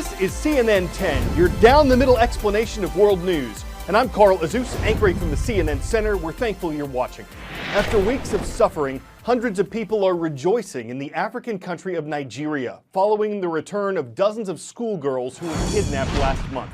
This is CNN 10, your down-the-middle explanation of world news. And I'm Carl Azus, anchoring from the CNN Center. We're thankful you're watching. After weeks of suffering, hundreds of people are rejoicing in the African country of Nigeria, following the return of dozens of schoolgirls who were kidnapped last month.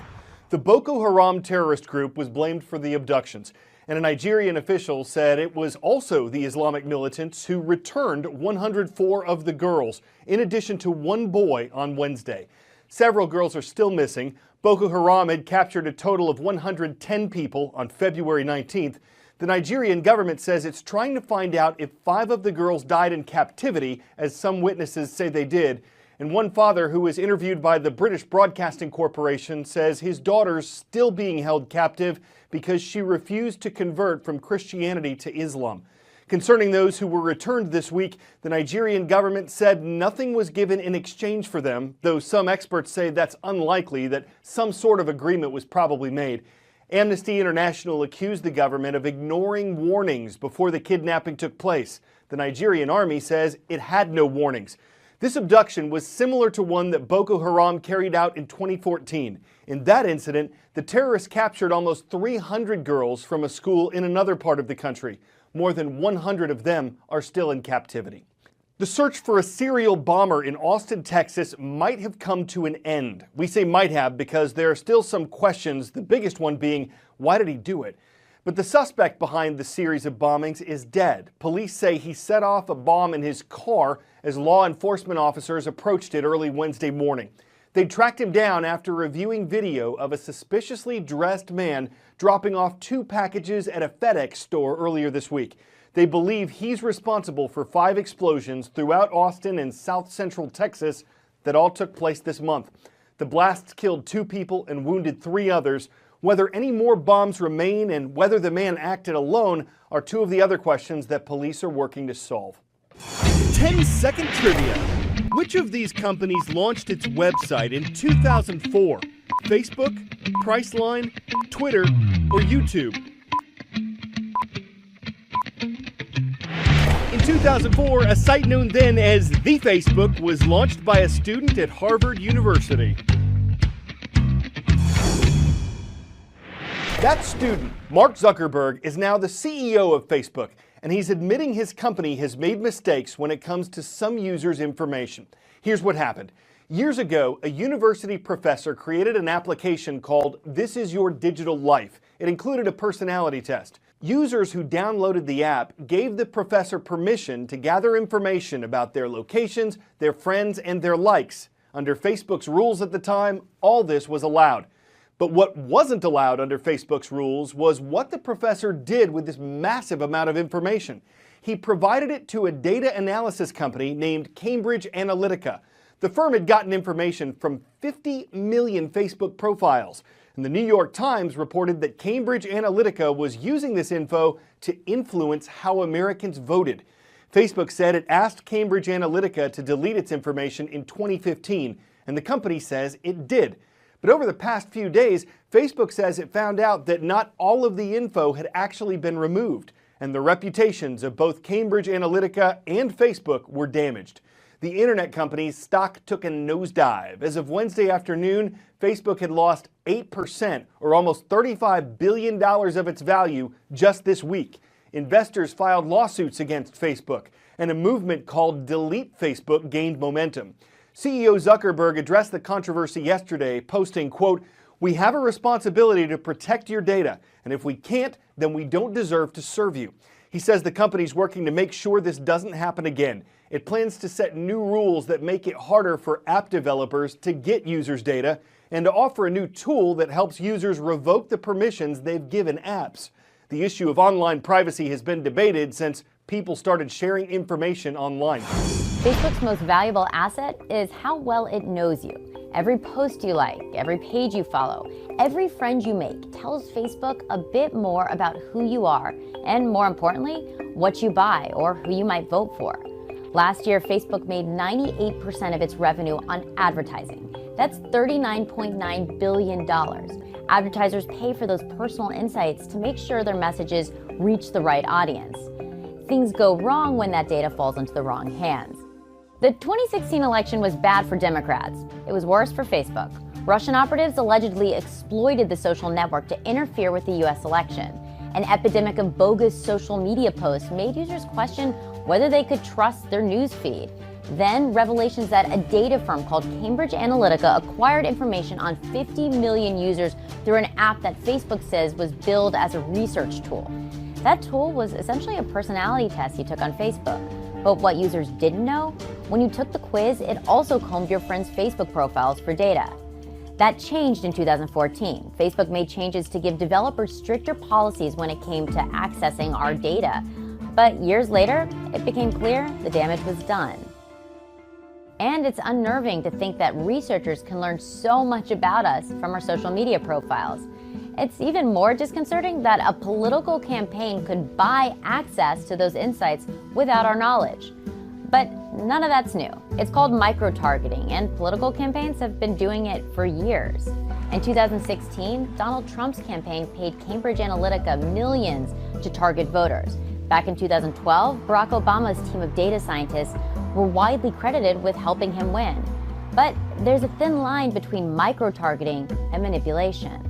The Boko Haram terrorist group was blamed for the abductions, and a Nigerian official said it was also the Islamic militants who returned 104 of the girls, in addition to one boy on Wednesday. Several girls are still missing. Boko Haram had captured a total of 110 people on February 19th. The Nigerian government says it's trying to find out if 5 of the girls died in captivity, as some witnesses say they did. And one father who was interviewed by the British Broadcasting Corporation says his daughter's still being held captive because she refused to convert from Christianity to Islam. Concerning those who were returned this week, the Nigerian government said nothing was given in exchange for them, though some experts say that's unlikely, that some sort of agreement was probably made. Amnesty International accused the government of ignoring warnings before the kidnapping took place. The Nigerian army says it had no warnings. This abduction was similar to one that Boko Haram carried out in 2014. In that incident, the terrorists captured almost 300 girls from a school in another part of the country. More than 100 of them are still in captivity. The search for a serial bomber in Austin, Texas might have come to an end. We say might have because there are still some questions, the biggest one being, why did he do it? But the suspect behind the series of bombings is dead. Police say he set off a bomb in his car as law enforcement officers approached it early Wednesday morning. They tracked him down after reviewing video of a suspiciously dressed man dropping off 2 packages at a FedEx store earlier this week. They believe he's responsible for 5 explosions throughout Austin and south central Texas that all took place this month. The blasts killed 2 people and wounded 3 others. Whether any more bombs remain and whether the man acted alone are 2 of the other questions that police are working to solve. 10-second trivia. Which of these companies launched its website in 2004? Facebook, Priceline, Twitter, or YouTube? In 2004, a site known then as The Facebook was launched by a student at Harvard University. That student, Mark Zuckerberg, is now the CEO of Facebook, and he's admitting his company has made mistakes when it comes to some users' information. Here's what happened. Years ago, a university professor created an application called This Is Your Digital Life. It included a personality test. Users who downloaded the app gave the professor permission to gather information about their locations, their friends, and their likes. Under Facebook's rules at the time, all this was allowed. But what wasn't allowed under Facebook's rules was what the professor did with this massive amount of information. He provided it to a data analysis company named Cambridge Analytica. The firm had gotten information from 50 million Facebook profiles, and the New York Times reported that Cambridge Analytica was using this info to influence how Americans voted. Facebook said it asked Cambridge Analytica to delete its information in 2015, and the company says it did. But over the past few days, Facebook says it found out that not all of the info had actually been removed, and the reputations of both Cambridge Analytica and Facebook were damaged. The internet company's stock took a nosedive. As of Wednesday afternoon, Facebook had lost 8%, or almost $35 billion of its value just this week. Investors filed lawsuits against Facebook, and a movement called Delete Facebook gained momentum. CEO Zuckerberg addressed the controversy yesterday, posting, quote, "We have a responsibility to protect your data, and if we can't, then we don't deserve to serve you." He says the company's working to make sure this doesn't happen again. It plans to set new rules that make it harder for app developers to get users' data and to offer a new tool that helps users revoke the permissions they've given apps. The issue of online privacy has been debated since people started sharing information online. Facebook's most valuable asset is how well it knows you. Every post you like, every page you follow, every friend you make tells Facebook a bit more about who you are and, more importantly, what you buy or who you might vote for. Last year, Facebook made 98% of its revenue on advertising. That's $39.9 billion. Advertisers pay for those personal insights to make sure their messages reach the right audience. Things go wrong when that data falls into the wrong hands. The 2016 election was bad for Democrats. It was worse for Facebook. Russian operatives allegedly exploited the social network to interfere with the U.S. election. An epidemic of bogus social media posts made users question whether they could trust their news feed. Then, revelations that a data firm called Cambridge Analytica acquired information on 50 million users through an app that Facebook says was billed as a research tool. That tool was essentially a personality test you took on Facebook. But what users didn't know? When you took the quiz, it also combed your friends' Facebook profiles for data. That changed in 2014. Facebook made changes to give developers stricter policies when it came to accessing our data. But years later, it became clear the damage was done. And it's unnerving to think that researchers can learn so much about us from our social media profiles. It's even more disconcerting that a political campaign could buy access to those insights without our knowledge. But none of that's new. It's called micro-targeting, and political campaigns have been doing it for years. In 2016, Donald Trump's campaign paid Cambridge Analytica millions to target voters. Back in 2012, Barack Obama's team of data scientists were widely credited with helping him win. But there's a thin line between micro-targeting and manipulation.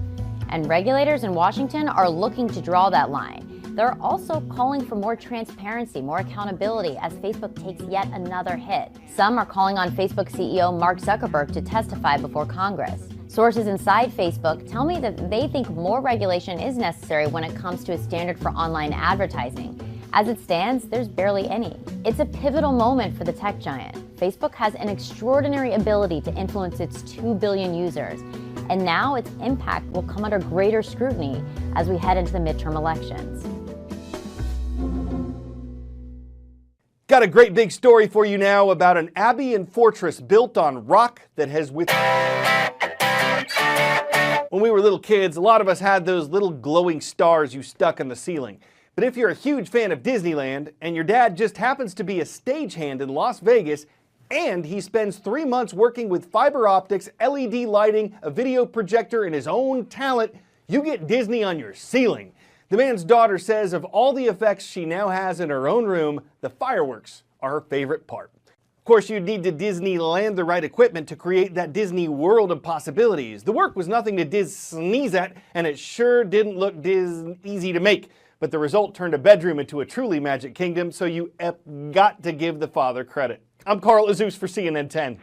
And regulators in Washington are looking to draw that line. They're also calling for more transparency, more accountability as Facebook takes yet another hit. Some are calling on Facebook CEO Mark Zuckerberg to testify before Congress. Sources inside Facebook tell me that they think more regulation is necessary when it comes to a standard for online advertising. As it stands, there's barely any. It's a pivotal moment for the tech giant. Facebook has an extraordinary ability to influence its 2 billion users, and now its impact will come under greater scrutiny as we head into the midterm elections. Got a great big story for you now about an abbey and fortress built on rock that has When we were little kids, a lot of us had those little glowing stars you stuck on the ceiling. But if you're a huge fan of Disneyland and your dad just happens to be a stagehand in Las Vegas, and he spends 3 months working with fiber optics, LED lighting, a video projector, and his own talent, you get Disney on your ceiling. The man's daughter says of all the effects she now has in her own room, the fireworks are her favorite part. Of course, you'd need to Disneyland the right equipment to create that Disney world of possibilities. The work was nothing to sneeze at, and it sure didn't look easy to make. But the result turned a bedroom into a truly magic kingdom, so you got to give the father credit. I'm Carl Azus for CNN 10.